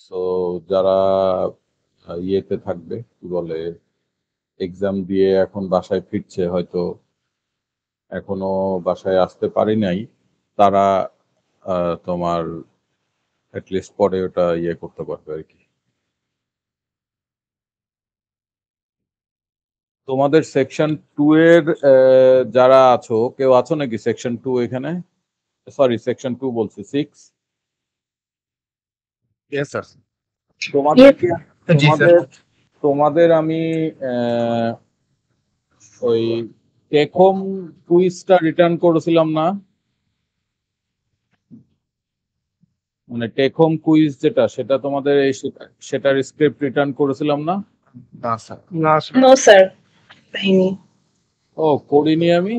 So যারা ইয়েতে থাকবে কি বলে এক্সাম দিয়ে এখন বাসায় ফিরছে, হয়তো এখনো বাসায় আসতে পারি নাই, তারা তোমার অ্যাটলিস্ট পরে ওটা ইয়ে করতে পারবে আর কি। তোমাদের সেকশন 2 এর যারা আছো, কেউ আছো নাকি সেকশন 2 এখানে? সরি, সেকশন 2 বলছি, 6। Yes, sir. তোমাদের জি স্যার। তোমাদের তোমাদের আমি আহ, ওই টেক হোম কুইজটা রিটার্ন করেছিলাম না? মানে টেক হোম কুইজ যেটা, সেটা তোমাদের সেটার স্ক্রিপ্ট রিটার্ন করেছিলাম না? না স্যার। নো স্যার, পাইনি। ও, করিনি আমি।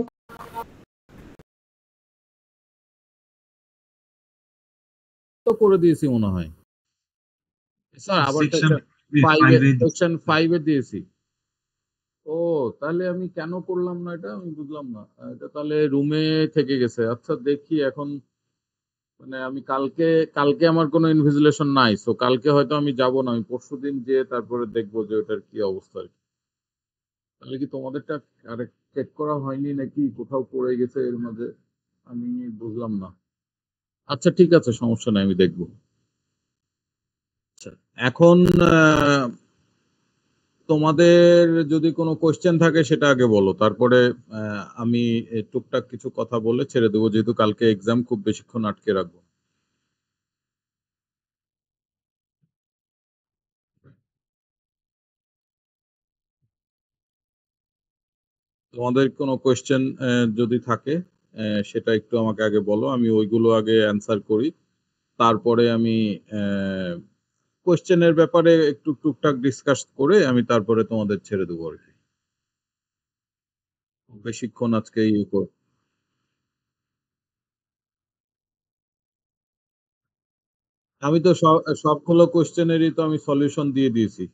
তো করে দিয়েছি মনে হয় স্যার, আবার সেকশন সেকশন 5 এ দিয়েছি। ও, তাহলে আমি কেন করলাম না এটা আমি বুঝলাম না। এটা তাহলে রুমে থেকে গেছে। আচ্ছা, দেখি এখন। মানে আমি কালকে কালকে আমার কোনো ইনভিজিলেশন নাই, সো কালকে হয়তো আমি যাব না, আমি পরশুদিন যেয়ে তারপরে দেখবো যে ওটার কি অবস্থা আর কি। তাহলে কি তোমাদেরটা আরে চেক করা হয়নি নাকি কোথাও পড়ে গেছে এর মাঝে? আমি বুঝলাম না। আচ্ছা, ঠিক আছে, সমস্যা নাই, আমি দেখবো। আচ্ছা, এখন তোমাদের যদি কোনো কোশ্চেন থাকে সেটা আগে বলো, তারপরে আমি টুকটাক কিছু কথা বলে ছেড়ে দেবো, যেহেতু কালকে এক্সাম, খুব বেশিক্ষণ আটকে রাখবো। তোমাদের কোনো কোশ্চেন যদি থাকে সেটা একটু আমাকে আগে বলো, আমি ওইগুলো আগে অ্যান্সার করি, তারপরে আমি কোশ্চেনের ব্যাপারে একটু টুকটাক ডিসকাস করে আমি তারপরে তোমাদের ছেড়ে দেবো আর কি। বেশিক্ষণ আজকে আমি তো সবগুলো কোশ্চেনেরই তো আমি সলিউশন দিয়ে দিয়েছি।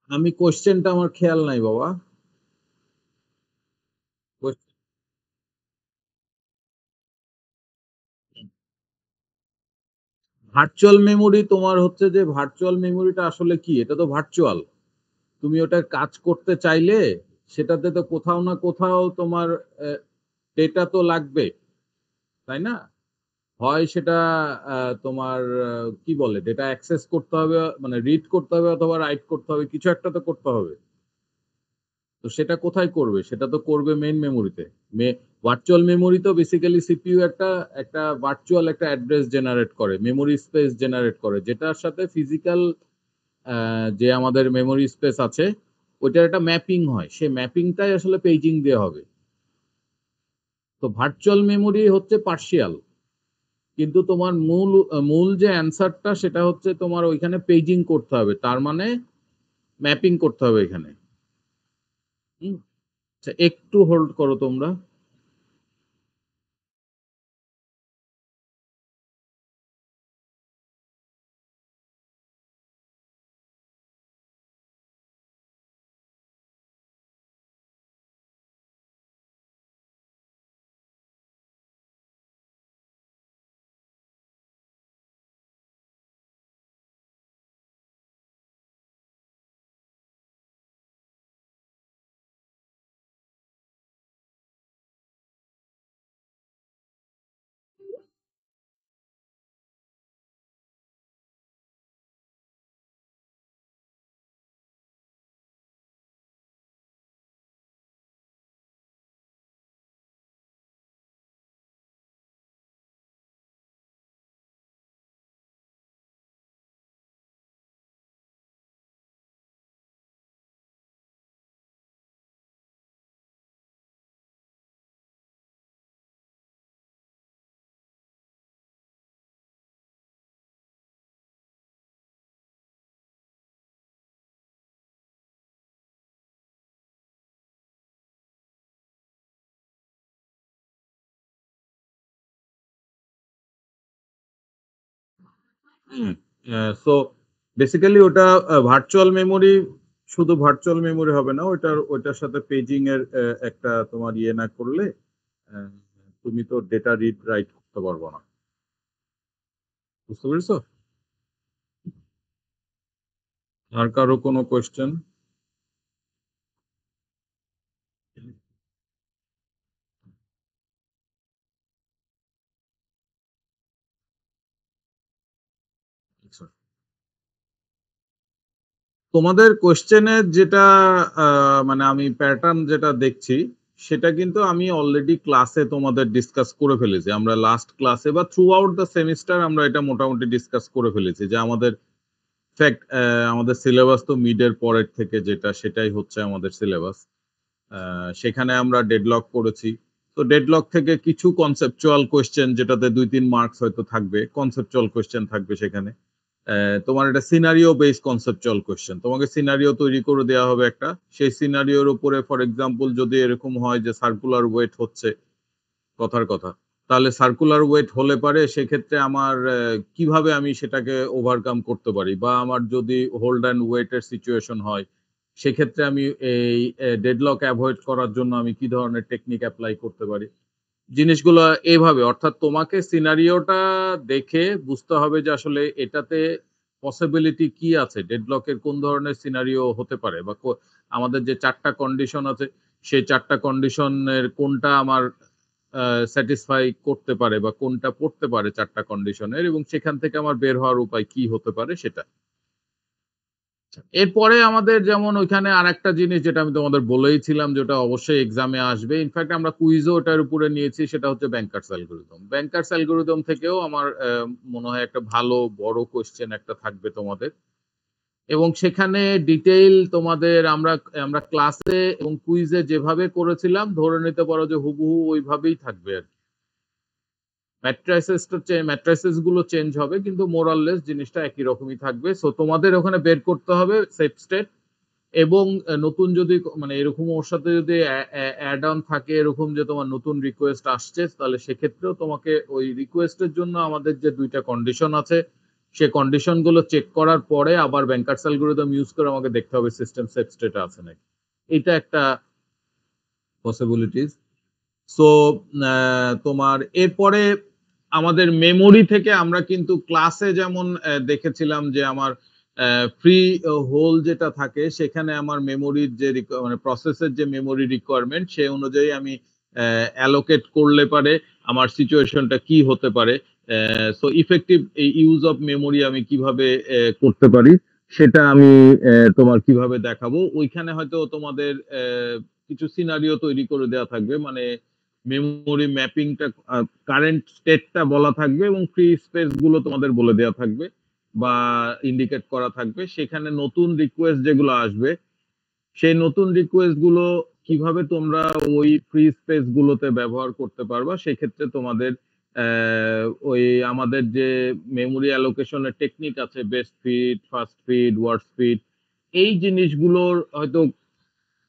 আমি কোশ্চেনটা আমার খেয়াল নাই বাবা। ভার্চুয়াল মেমোরি তোমার হচ্ছে যে ভার্চুয়াল মেমোরিটা আসলে কি, এটা তো ভার্চুয়াল। তুমি ওটা কাজ করতে চাইলে সেটাতে তো কোথাও না কোথাও তোমার ডেটা তো লাগবে, তাই না? হয় সেটা তোমার কি বলে, ডেটা অ্যাক্সেস করতে হবে, মানে রিড করতে হবে অথবা রাইট করতে হবে, কিছু একটা তো করতে হবে। তো সেটা কোথায় করবে? সেটা তো করবে মেইন মেমোরিতে। ভার্চুয়াল মেমোরি তো বেসিক্যালি সিপিইউ একটা একটা ভার্চুয়াল একটা অ্যাড্রেস জেনারেট করে, মেমোরি স্পেস জেনারেট করে, যেটার সাথে ফিজিক্যাল যে আমাদের মেমোরি স্পেস আছে ওইটার একটা ম্যাপিং হয়, সেই ম্যাপিংটাই আসলে পেজিং দিয়ে হবে। তো ভার্চুয়াল মেমোরি হচ্ছে পার্শিয়াল, কিন্তু তোমার মূল মূল যে অ্যান্সারটা সেটা হচ্ছে তোমার ওইখানে পেজিং করতে হবে, তার মানে ম্যাপিং করতে হবে এখানে। হুম। আচ্ছা, একটু হোল্ড করো তোমরা। সো বেসিক্যালি ওটা ভার্চুয়াল মেমোরি শুধু ভার্চুয়াল মেমোরি হবে না, ওইটার সাথে পেজিং এর একটা তোমার ইয়ে না করলে তুমি তো ডেটা রিড রাইট করতে পারবো না। বুঝতে পেরেছো? আর কারো কোনো কোয়েশ্চেন? তোমাদের কোয়েশ্চেনের যেটা মানে আমি প্যাটার্ন যেটা দেখছি সেটা কিন্তু আমি অলরেডি ক্লাসে তোমাদের ডিসকাস করে ফেলেছি। আমরা লাস্ট ক্লাসে বা থ্রু আউট দ্য সেমিস্টার আমরা এটা মোটামুটি ডিসকাস করে ফেলেছি যে আমাদের ফ্যাক্ট আমাদের সিলেবাস তো মিডের পরের থেকে যেটা সেটাই হচ্ছে আমাদের সিলেবাস। সেখানে আমরা ডেডলক করেছি। তো ডেডলক থেকে কিছু কনসেপচুয়াল কোয়েশ্চেন যেটাতে 2-3 মার্কস হয়তো থাকবে, কনসেপচুয়াল কোয়েশ্চেন থাকবে সেখানে। তোমার এটা সিনারিও বেস কনসেপচুয়াল কোয়েশ্চেন, তোমাকে সিনারিও তৈরি করে দেওয়া হবে একটা। সেই সিনারিওর উপরে ফর এক্সাম্পল যদি এরকম হয় যে সার্কুলার ওয়েট হচ্ছে, কথার কথা, তাহলে সার্কুলার ওয়েট হলে পারে সেক্ষেত্রে আমার কিভাবে আমি সেটাকে ওভারকাম করতে পারি, বা আমার যদি হোল্ড অ্যান্ড ওয়েটের সিচুয়েশন হয় সেক্ষেত্রে আমি এই ডেডলক অ্যাভয়েড করার জন্য আমি কি ধরনের টেকনিক অ্যাপ্লাই করতে পারি। জিনিসগুলো এইভাবে, অর্থাৎ তোমাকে সিনারিওটা দেখে বুঝতে হবে যে আসলে এটাতে পসিবিলিটি কি আছে, ডেডলকের কোন ধরনের সিনারিও হতে পারে, বা আমাদের যে 4টা কন্ডিশন আছে সেই 4টা কন্ডিশনের কোনটা আমার স্যাটিসফাই করতে পারে বা কোনটা পড়তে পারে 4টা কন্ডিশনের, এবং সেখান থেকে আমার বের হওয়ার উপায় কি হতে পারে সেটা। এরপরে আমাদের যেমন ওইখানে আরেকটা জিনিস যেটা আমি তোমাদের বলেইছিলাম যেটা অবশ্যই এক্সামে আসবে, ইনফ্যাক্ট আমরা কুইজও ওটার উপরে নিয়েছি, সেটা হচ্ছে ব্যাংকার্স অ্যালগরিদম। ব্যাংকার্স অ্যালগরিদম থেকেও আমার মনে হয় একটা ভালো বড় কোশ্চেন একটা থাকবে তোমাদের, এবং সেখানে ডিটেইল তোমাদের আমরা ক্লাসে এবং কুইজে যেভাবে করেছিলাম ধরে নিতে পারো যে হুবহু ওইভাবেই থাকবে আর কি। ম্যাট্রাইসেস গুলো চেঞ্জ হবে কিন্তু মোরাললেস জিনিসটা একই রকমই থাকবে। সো তোমাদের ওখানে বের করতে হবে সেফ স্টেট, এবং নতুন যদি মানে এরকম ওর সাথে যদি অ্যাড অন থাকে এরকম যে তোমার নতুন রিকোয়েস্ট আসছে, তাহলে সেক্ষেত্রেও তোমাকে ওই রিকোয়েস্টের জন্য আমাদের যে 2টা কন্ডিশন আছে সে কন্ডিশন গুলো চেক করার পরে আবার ব্যাংকার্স অ্যালগরিদম ইউজ করে আমাকে দেখতে হবে সিস্টেম সেফ স্টেট আছে নাকি। এটা একটা পসিবিলিটিস। সো তোমার এরপরে আমাদের মেমোরি থেকে আমরা কিন্তু ক্লাসে যেমন দেখেছিলাম যে আমার ফ্রি হোল যেটা থাকে সেখানে আমার মেমোরির যে মানে প্রসেসের যে মেমোরি রিকোয়ারমেন্ট সেই অনুযায়ী আমি অ্যালোকেট করলে পারে আমার সিচুয়েশনটা কি হতে পারে। So effective use of memory আমি কিভাবে করতে পারি সেটা আমি তোমার কিভাবে দেখাবো। ওইখানে হয়তো তোমাদের কিছু সিনারিও তৈরি করে দেওয়া থাকবে, মানে মেমোরি ম্যাপিংটা কারেন্ট স্টেটটা বলা থাকবে এবং ফ্রি স্পেস গুলো তোমাদের বলে দেওয়া থাকবে বা ইন্ডিকেট করা থাকবে। সেখানে নতুন রিকোয়েস্ট যেগুলো আসবে সেই নতুন রিকোয়েস্ট গুলো কিভাবে তোমরা ওই ফ্রি স্পেস গুলোতে ব্যবহার করতে পারবা, সেক্ষেত্রে তোমাদের ওই আমাদের যে মেমোরি অ্যালোকেশনের টেকনিক আছে, best fit, first fit, worst fit, এই জিনিসগুলোর হয়তো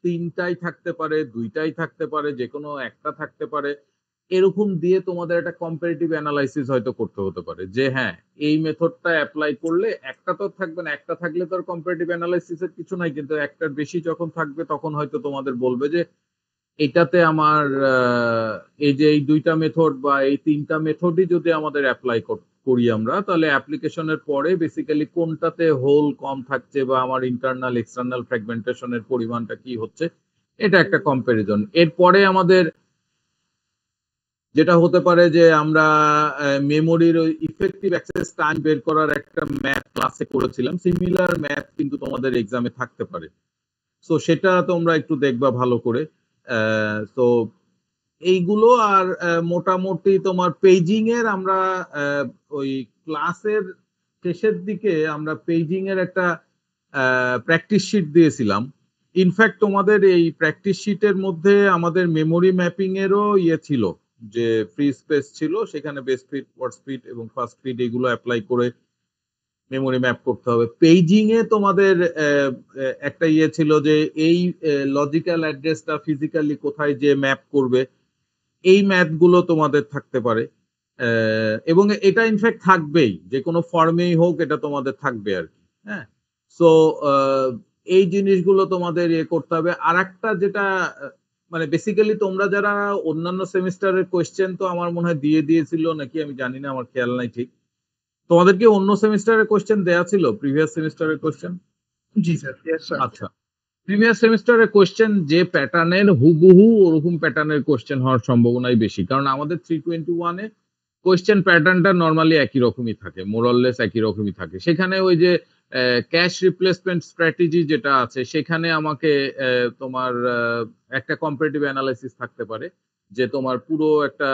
3টাই থাকতে পারে, 2টাই থাকতে পারে, যে কোনো একটা থাকতে পারে। এরকম দিয়ে তোমাদের একটা কম্পারেটিভ অ্যানালাইসিস হয়তো করতে হতে পারে যে হ্যাঁ এই মেথডটা অ্যাপ্লাই করলে একটা তো থাকবে না, একটা থাকলে তো আর কম্পারেটিভ অ্যানালাইসিসের কিছু নাই, কিন্তু একটার বেশি যখন থাকবে তখন হয়তো তোমাদের বলবে যে এটাতে আমার এই যে এই 2টা মেথড বা এই 3টা মেথডই যদি আমাদের অ্যাপ্লাই করি আমরা, তাহলে অ্যাপ্লিকেশনের পরে বেসিক্যালি কোনটাতে হোল কম থাকছে বা আমার ইন্টারনাল এক্সটার্নাল ফ্র্যাগমেন্টেশনের পরিমাণটা কি হচ্ছে, এটা একটা কম্পারিজন। এরপরে আমাদের যেটা হতে পারে যে আমরা মেমোরির ওই ইফেক্টিভ অ্যাক্সেস টাইম বের করার একটা ম্যাথ ক্লাসে করেছিলাম, সিমিলার ম্যাথ কিন্তু তোমাদের এক্সামে থাকতে পারে। সো সেটা তোমরা একটু দেখবা ভালো করে। তো এইগুলো আর মোটামুটি তোমার পেজিং এর আমরা ওই ক্লাসের শেষের দিকে আমরা পেজিং এর একটা প্র্যাকটিস শিট দিয়েছিলাম। ইনফ্যাক্ট তোমাদের এই প্র্যাকটিস শিটের মধ্যে আমাদের মেমোরি ম্যাপিং এরও ইয়ে ছিল, যে ফ্রি স্পেস ছিল, সেখানে বেস্ট ফিট, ওয়ার্স্ট ফিট এবং ফার্স্ট ফিট এগুলো অ্যাপ্লাই করে মেমোরি ম্যাপ করতে হবে। পেজিং এ তোমাদের একটা ইয়ে ছিল যে এই লজিক্যাল অ্যাড্রেসটা ফিজিক্যালি কোথায় যে ম্যাপ করবে, এই ম্যাথ গুলো তোমাদের থাকতে পারে। এবং এটা ইনফ্যাক্ট থাকবেই, যে কোনো ফর্মেই হোক এটা তোমাদের থাকবে আর কি। হ্যাঁ, সো এই জিনিসগুলো তোমাদের করতে হবে। আর একটা যেটা মানে বেসিক্যালি তোমরা যারা অন্যান্য সেমিস্টারের কোয়েশ্চেন তো আমার মনে হয় দিয়েছিল নাকি আমি জানি না, আমার খেয়াল নাই ঠিক। তোমাদের কি অন্য সেমিস্টারের কোয়েশ্চেন দেয়া ছিল, প্রিভিয়াস সেমিস্টারের কোয়েশ্চেন? জি স্যার। Yes sir. আচ্ছা, প্রিভিয়াস সেমিস্টারের কোয়েশ্চেন যে প্যাটার্নের হুবহু ওরকম প্যাটার্নের কোয়েশ্চেন হওয়ার সম্ভাবনাই বেশি, কারণ আমাদের 321 এ কোয়েশ্চেন প্যাটার্নটা নরমালি একই রকমই থাকে, মোরলেস একই রকমই থাকে। সেখানে ওই যে ক্যাশ রিপ্লেসমেন্ট স্ট্র্যাটেজি যেটা আছে সেখানে আমাকে তোমার একটা কম্পারেটিভ অ্যানালাইসিস থাকতে পারে যে তোমার পুরো একটা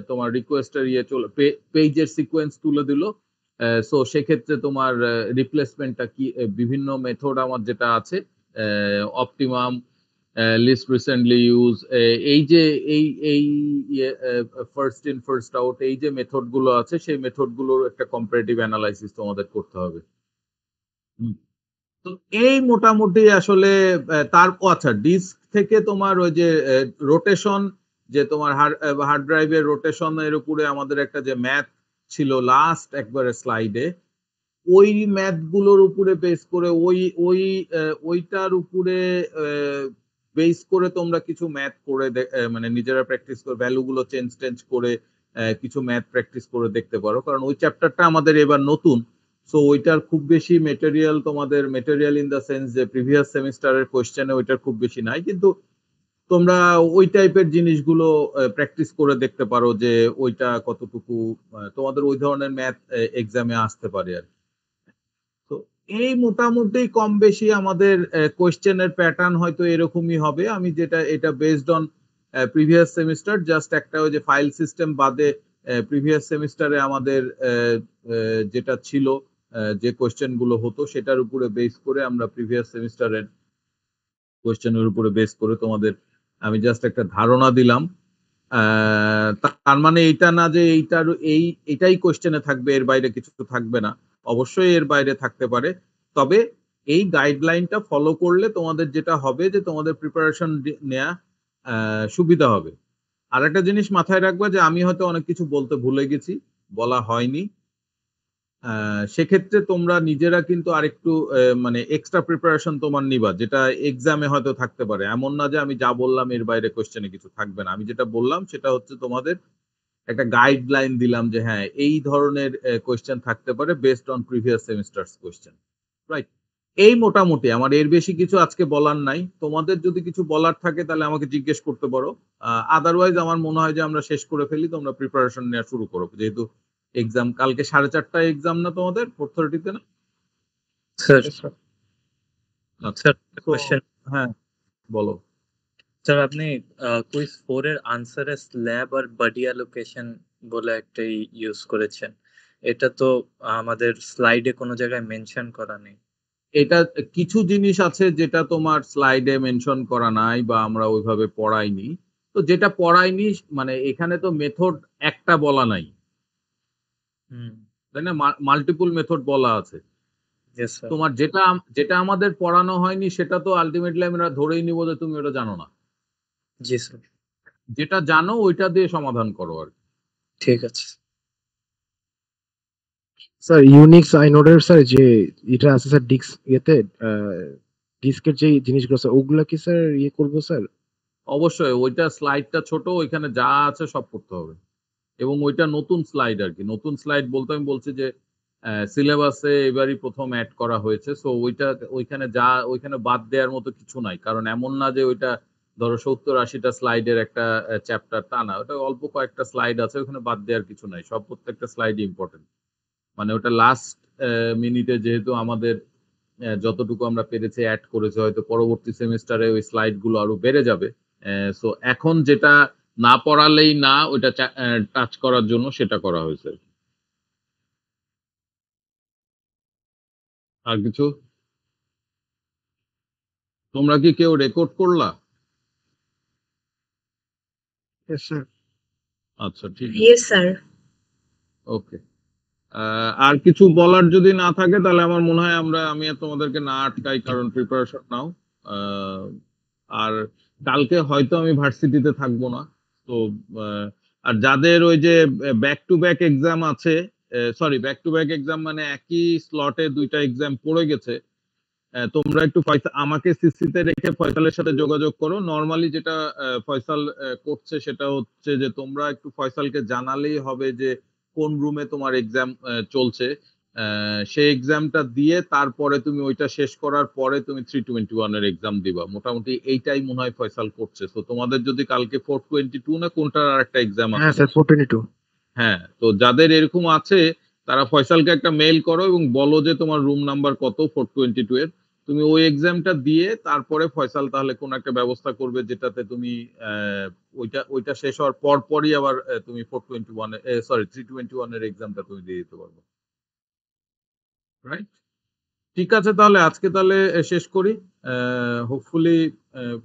তোমার রিকোয়েস্টের চলে পেজের সিকোয়েন্স তুলে দিল। সো সেক্ষেত্রে তোমার রিপ্লেসমেন্টটা কি, বিভিন্ন মেথড আমার যেটা আছে, অপটিমাম, লিস্ট রিসেন্টলি ইউজ, এই যে এই ফার্স্ট ইন ফার্স্ট আউট, এই যে মেথড গুলো আছে সেই মেথড গুলোর একটা কম্পারেটিভ অ্যানালাইসিস তোমাদের করতে হবে। তো এই মোটামুটি আসলে আচ্ছা, ডিস্ক থেকে তোমার ওই যে রোটেশন, যে তোমার হার্ড ড্রাইভের রোটেশনের উপরে আমাদের একটা যে ম্যাথ ছিল লাস্ট একবারে স্লাইডে, ওই ম্যাথ গুলোর উপরে বেস করে ওইটার উপরে বেস করে তোমরা কিছু ম্যাথ করে মানে নিজেরা প্র্যাকটিস করে ভ্যালু গুলো চেঞ্জ করে কিছু ম্যাথ প্র্যাকটিস করে দেখতে পারো, কারণ ওই চ্যাপ্টারটা আমাদের এবার নতুন। সো ওইটার খুব বেশি মেটেরিয়াল, তোমাদের মেটেরিয়াল ইন দ্য সেন্স যে প্রিভিয়াস সেমিস্টারের কোয়েশ্চেনে ওইটার খুব বেশি নাই, কিন্তু তোমরা ওই টাইপের জিনিসগুলো প্র্যাকটিস করে দেখতে পারো যে ওইটা কতটুকু তোমাদের ওই ধরনের ম্যাথ এক্সামে আসতে পারে আর কি। তো এই মোটামুটি কম বেশি আমাদের কোয়েশ্চেনের প্যাটার্ন হয়তো এরকমই হবে। আমি যেটা এটা based on previous semester, just একটা ওই যে ফাইল সিস্টেম বাদে প্রিভিয়াস সেমিস্টারে আমাদের যেটা ছিল, যে কোয়েশ্চেন গুলো হতো সেটার উপরে বেস করে আমরা প্রিভিয়াস সেমিস্টারের কোয়েশ্চেনের উপরে বেস করে তোমাদের আমি জাস্ট একটা ধারণা দিলাম। তার মানে এইটা না যে এটাই কোয়েশ্চেনে থাকবে, এর বাইরে কিছু থাকবে না, অবশ্যই এর বাইরে থাকতে পারে। তবে এই গাইডলাইনটা ফলো করলে তোমাদের যেটা হবে যে তোমাদের প্রিপারেশন নেওয়া সুবিধা হবে। আর একটা জিনিস মাথায় রাখবা যে আমি হয়তো অনেক কিছু বলতে ভুলে গেছি, বলা হয়নি, সেক্ষেত্রে তোমরা নিজেরা কিন্তু আরেকটু মানে এক্সট্রা প্রিপারেশন তোমার নিবা, যেটা এক্সামে হয়তো থাকতে পারে। এমন না যে আমি যা বললাম এর বাইরে কোশ্চেনে কিছু থাকবে না। আমি যেটা বললাম সেটা হচ্ছে তোমাদের একটা গাইডলাইন দিলাম যে হ্যাঁ এই ধরনের কোশ্চেন থাকতে পারে based on previous semesters question, right? এই মোটামুটি আমার, এর বেশি কিছু আজকে বলার নাই। তোমাদের যদি কিছু বলার থাকে তাহলে আমাকে জিজ্ঞেস করতে পারো, আদারওয়াইজ আমার মনে হয় যে আমরা শেষ করে ফেলি, তোমরা প্রিপারেশন নেওয়া শুরু করো, যেহেতু এক্সাম কালকে 4:30টায় এক্সাম না তোমাদের 4:30 তে না? Sir Yes, sir. স্যার তো কোশ্চেন হ্যাঁ বলো। স্যার আপনি কুইজ 4 এর আনসারে স্ল্যাব আর বডি অ্যালোকেশন বলে একটা ইউজ করেছেন, এটা তো আমাদের স্লাইডে কোনো জায়গায় মেনশন করা নেই। এটা কিছু জিনিস আছে যেটা তোমার স্লাইডে মেনশন করা নাই বা আমরা ওইভাবে পড়াইনি। তো যেটা পড়াইনি মানে এখানে তো মেথড একটা বলা নাই, তাই না? মাল্টিপল মেথড বলা আছে। Yes sir. তোমার যেটা যেটা আমাদের পড়ানো হয়নি সেটা তো আলটিমেটলি আমরা ধরেই নিব যে তুমি ওটা জানো না। জি স্যার। যেটা জানো ওইটা দিয়ে সমাধান করো আর কি। ঠিক আছে স্যার ইউনিক্স আইনোডের স্যার যে এটা আছে স্যার ডিস্কের যে জিনিসগুলো স্যার ওগুলা কি স্যার করবো স্যার? অবশ্যই ওইটা স্লাইডটা ছোট, ওইখানে যা আছে সব করতে হবে, এবং ওইটা নতুন স্লাইড আর কি। নতুন স্লাইড বলতে আমি বলছি যে সিলেবাসে এবারই প্রথম অ্যাড করা হয়েছে। সো ওইখানে বাদ দেওয়ার মতো কিছু নাই, কারণ এমন না যে ওইটা ধরো 70-80টা স্লাইডের একটা চ্যাপ্টার, তা না। ওটা অল্প কয়েকটা স্লাইড আছে, ওখানে বাদ দেওয়ার কিছু নাই, সব প্রত্যেকটা স্লাইড ইম্পর্টেন্ট। মানে ওটা লাস্ট মিনিটে যেহেতু আমাদের যতটুকু আমরা পেরেছি অ্যাড করেছে, হয়তো পরবর্তী সেমিস্টারে ওই স্লাইড গুলো আরো বেড়ে যাবে। সো এখন যেটা না পড়ালেই না, ওইটা টাচ করার জন্য সেটা করা হয়েছে। আর কিছু? তোমরা কি কেউ রেকর্ড করলা? Yes, sir. আচ্ছা ঠিক আছে, Yes, sir. ওকে। আর কিছু বলার যদি না থাকে তাহলে আমার মনে হয় আমি আর তোমাদেরকে না আটকাই, কারণ প্রিপারেশন নাও। আর কালকে হয়তো আমি ভার্সিটিতে থাকবো না। তো আর যাদের ওই যে ব্যাক টু ব্যাক এক্সাম আছে, ব্যাক টু ব্যাক এক্সাম মানে একই স্লটে দুইটা এক্সাম পড়ে গেছে, তোমরা একটু আমাকে সিসিতে রেখে ফয়সালের সাথে যোগাযোগ করো। নরমালি যেটা ফয়সাল করছে সেটা হচ্ছে যে তোমরা একটু ফয়সালকে জানালেই হবে যে কোন রুমে তোমার এক্সাম চলছে, সেই এক্সামটা দিয়ে তারপরে তুমি ওইটা শেষ করার পরে তুমি 321 এর এক্সাম দিবা। মোটামুটি এইটাই মনে হয় ফয়সাল করছে। তো তোমাদের যদি কালকে 422 না কোনটার আর একটা এক্সাম হ্যাঁ আছে, স্যার 422। হ্যাঁ, তো যাদের এরকম আছে তারা ফয়সালকে একটা মেইল করো এবং বলো যে তোমার রুম নাম্বার কত 422 এর। তুমি ওই এক্সামটা দিয়ে তারপরে ফয়সাল তাহলে কোন একটা ব্যবস্থা করবে যেটাতে তুমি ওইটা শেষ হওয়ার পরই আবার তুমি 321 এর এক্সামটা তুমি দিয়ে দিতে পারবে। রাইট? ঠিক আছে, তাহলে আজকে তাহলে শেষ করি। হোপফুলি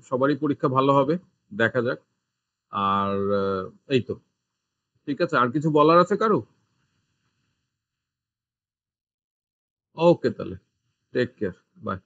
সবারই পরীক্ষা ভালো হবে, দেখা যাক। আর এই তো, ঠিক আছে। আর কিছু বলার আছে কারো? ওকে, তাহলে টেক কেয়ার, বাই।